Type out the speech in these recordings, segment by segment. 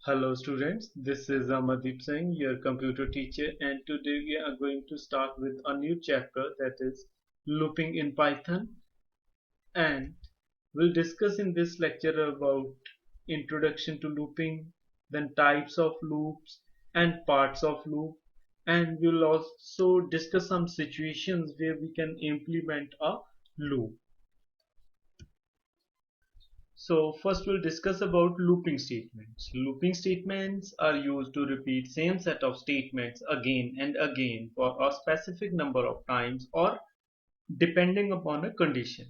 Hello students, this is Amardeep Singh, your computer teacher, and today we are going to start with a new chapter, that is looping in Python, and we'll discuss in this lecture about introduction to looping, then types of loops and parts of loop, and we'll also discuss some situations where we can implement a loop. So first we'll discuss about looping statements. Looping statements are used to repeat same set of statements again and again for a specific number of times or depending upon a condition.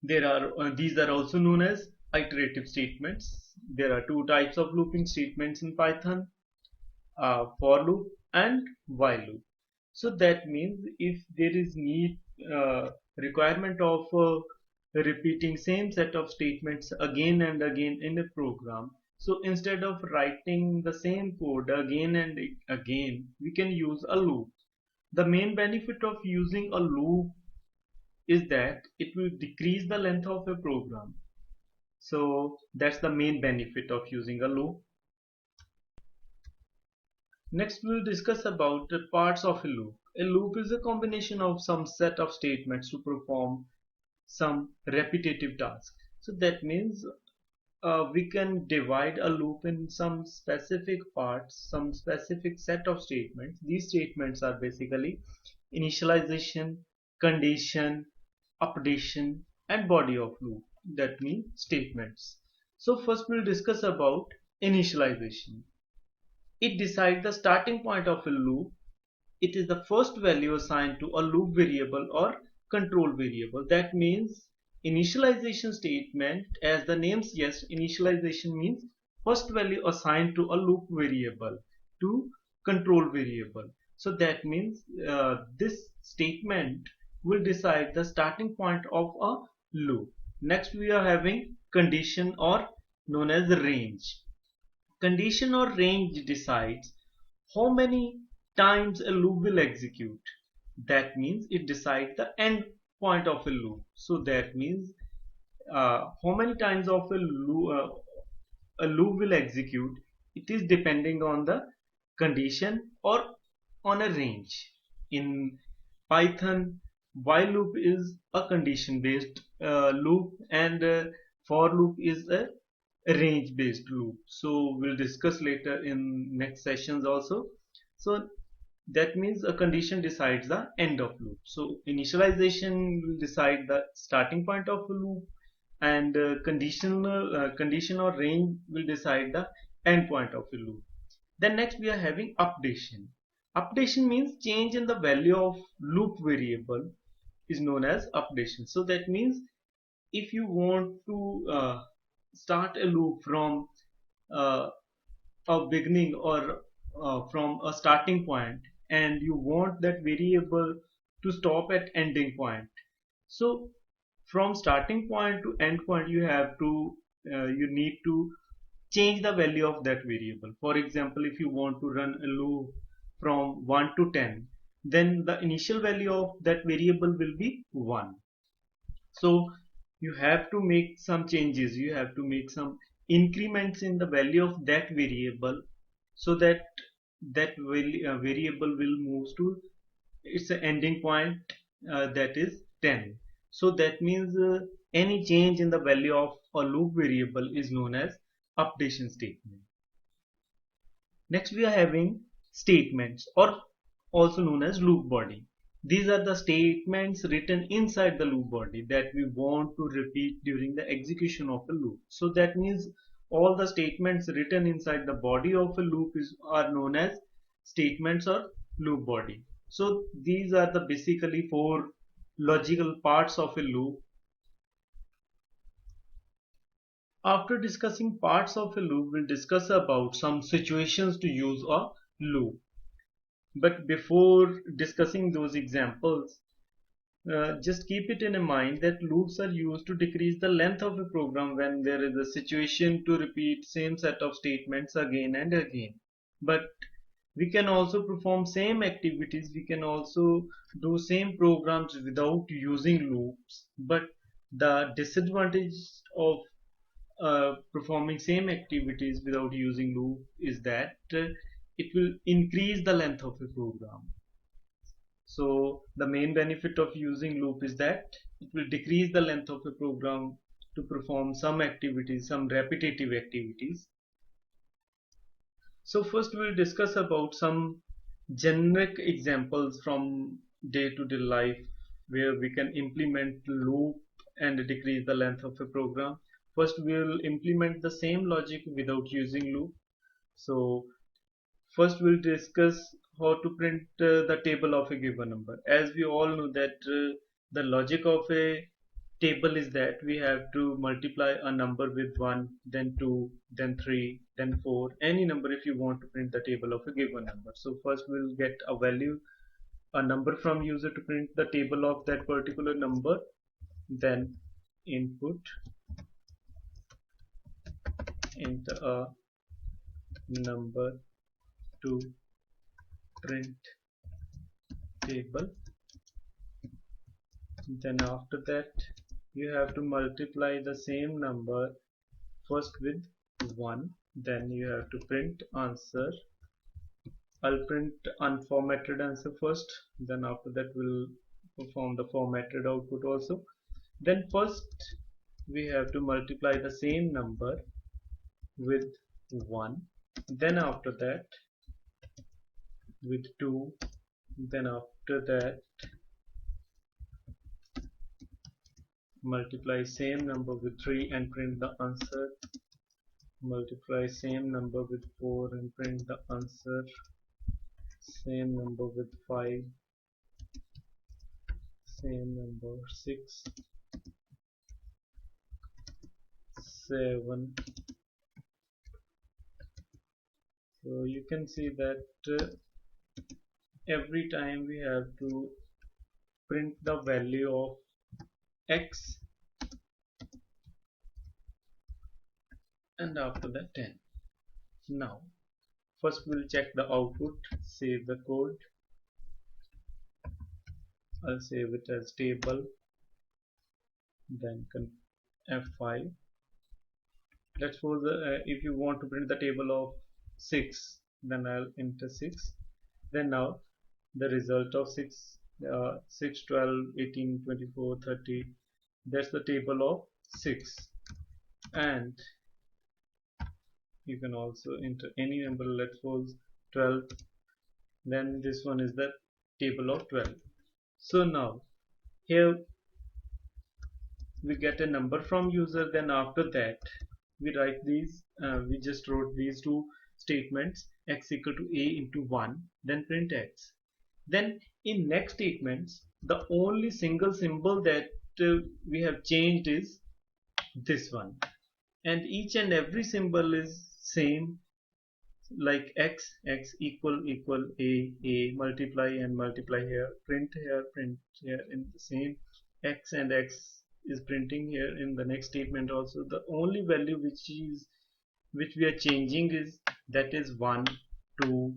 These are also known as iterative statements. There are two types of looping statements in Python, for loop and while loop. So that means if there is requirement of repeating same set of statements again and again in a program, so instead of writing the same code again and again, we can use a loop. The main benefit of using a loop is that it will decrease the length of a program. So that's the main benefit of using a loop. Next we'll discuss about the parts of a loop. A loop is a combination of some set of statements to perform some repetitive task. So that means we can divide a loop in some specific parts, some specific set of statements. These statements are basically initialization, condition, updation, and body of loop. That means statements. So first we'll discuss about initialization. It decides the starting point of a loop. It is the first value assigned to a loop variable or control variable. That means initialization statement, as the name suggests, initialization means first value assigned to a loop variable to control variable. So that means this statement will decide the starting point of a loop. Next we are having condition, or known as range. Condition or range decides how many times a loop will execute. That means it decides the end point of a loop. So that means how many times of a loop will execute. It is depending on the condition or on a range. In Python, while loop is a condition based loop, and for loop is a range based loop. So we'll discuss later in next sessions also. So that means a condition decides the end of loop. So initialization will decide the starting point of a loop, and condition or range will decide the end point of a loop. Then next we are having updation. Updation means change in the value of loop variable is known as updation. So that means if you want to start a loop from uh, a beginning, or from a starting point, and you want that variable to stop at ending point, so from starting point to end point you need to change the value of that variable. For example, if you want to run a loop from 1 to 10, then the initial value of that variable will be 1. So you have to make some changes, you have to make some increments in the value of that variable, so that variable will move to its ending point, that is 10. So that means any change in the value of a loop variable is known as updation statement. Next we are having statements, or also known as loop body. These are the statements written inside the loop body that we want to repeat during the execution of a loop. So that means all the statements written inside the body of a loop are known as statements or loop body. So these are the basically four logical parts of a loop. After discussing parts of a loop, we'll discuss about some situations to use a loop. But before discussing those examples, just keep it in mind that loops are used to decrease the length of a program when there is a situation to repeat same set of statements again and again. But we can also perform same activities, we can also do same programs without using loops. But The disadvantage of performing same activities without using loop is that it will increase the length of a program. So the main benefit of using loop is that it will decrease the length of a program to perform some activities, some repetitive activities. So first we'll discuss about some generic examples from day-to-day life where we can implement loop and decrease the length of a program. First we'll implement the same logic without using loop. So first we'll discuss how to print the table of a given number. As we all know that the logic of a table is that we have to multiply a number with 1, then 2, then 3, then 4, any number if you want to print the table of a given number. So first we'll get a value, a number from user to print the table of that particular number, then input enter a number to print table. Then after that you have to multiply the same number first with 1, then you have to print answer. I'll print unformatted answer first, then after that we'll perform the formatted output also. Then first we have to multiply the same number with 1, then after that with 2, then after that multiply same number with 3 and print the answer, multiply same number with 4 and print the answer, same number with 5, same number 6, 7. So you can see that every time we have to print the value of x and after that 10. Now first we'll check the output, save the code. I'll save it as table, then F5. Let's suppose if you want to print the table of 6, then I'll enter 6. Then now the result of 6, 6, 12, 18, 24, 30, that's the table of 6. And you can also enter any number, let's suppose 12, then this one is the table of 12. So now here we get a number from user, then after that we write these, we just wrote these two statements, x equal to a into 1, then print x. Then in next statements the only single symbol that we have changed is this one, and each and every symbol is same, like x equal a, multiply and multiply here, print here in the same, x and x is printing here in the next statement also. The only value which we are changing is that is 1, 2,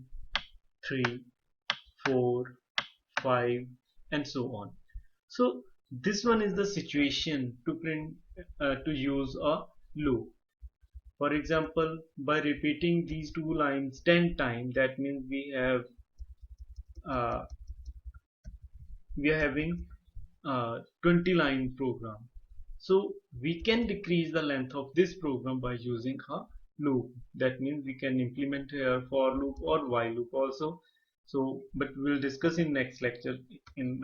3, 4, 5 and so on. So this one is the situation to print to use a loop. For example, by repeating these two lines 10 times, that means we are having 20 line program. So we can decrease the length of this program by using a loop. That means we can implement a for loop or while loop also. So but we'll discuss in next lecture in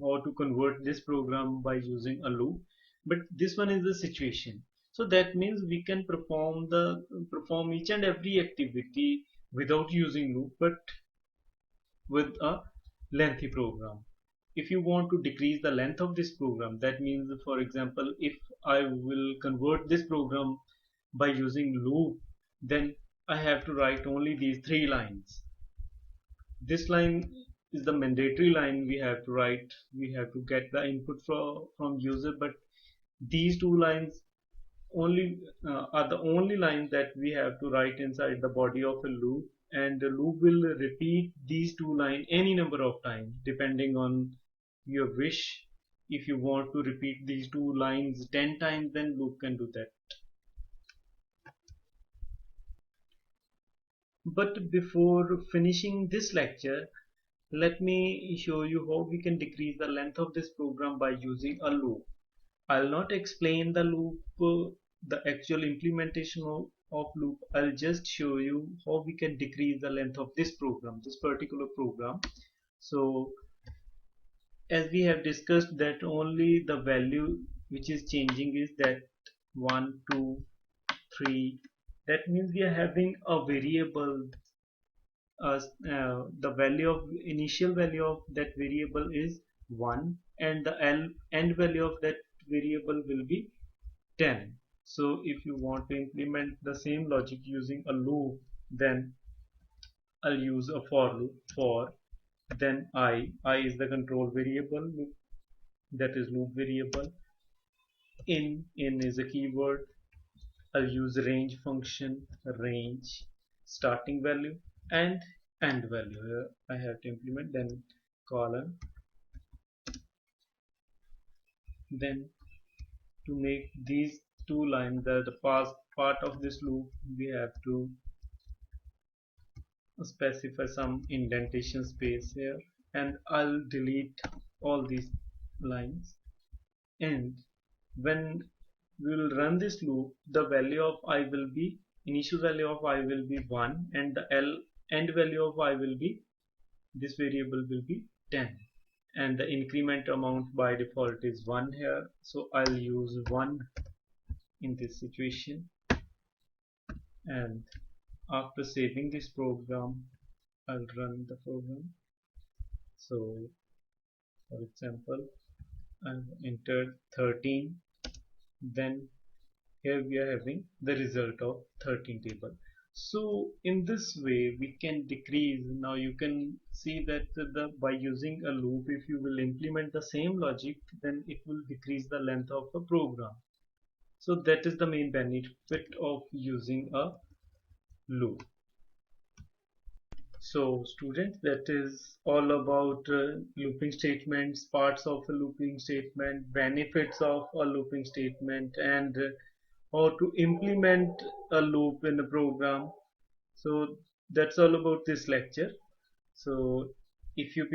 how to convert this program by using a loop. But this one is the situation. So that means we can perform each and every activity without using loop, but with a lengthy program. If you want to decrease the length of this program, that means for example if I will convert this program by using loop, then I have to write only these 3 lines. This line is the mandatory line we have to write. We have to get the input from user, but these 2 lines only are the only lines that we have to write inside the body of a loop, and the loop will repeat these 2 lines any number of times depending on your wish. if you want to repeat these two lines 10 times, then loop can do that. But before finishing this lecture, let me show you how we can decrease the length of this program by using a loop. I'll not explain the loop, the actual implementation of loop. I'll just show you how we can decrease the length of this program, this particular program. So as we have discussed that only the value which is changing is that 1, 2, 3. That means we are having a variable, the value of initial value of that variable is 1 and the end value of that variable will be 10. So if you want to implement the same logic using a loop, then I'll use a for loop. For then I is the control variable, that is loop variable. In is a keyword. I'll use range function, range starting value and end value. Here I have to implement, then colon. Then to make these two lines the past part of this loop, we have to specify some indentation space here, and I'll delete all these lines. And when we will run this loop, the value of I will be, initial value of I will be 1 and the end value of I will be, this variable will be 10, and the increment amount by default is 1 here, so I'll use 1 in this situation. And after saving this program, I'll run the program. So for example, I've entered 13, then here we are having the result of 13 table. So in this way we can decrease. Now you can see that by using a loop, if you will implement the same logic, then it will decrease the length of the program. So that is the main benefit of using a loop. So students, that is all about looping statements, parts of a looping statement, benefits of a looping statement, and how to implement a loop in a program. So that's all about this lecture. So if you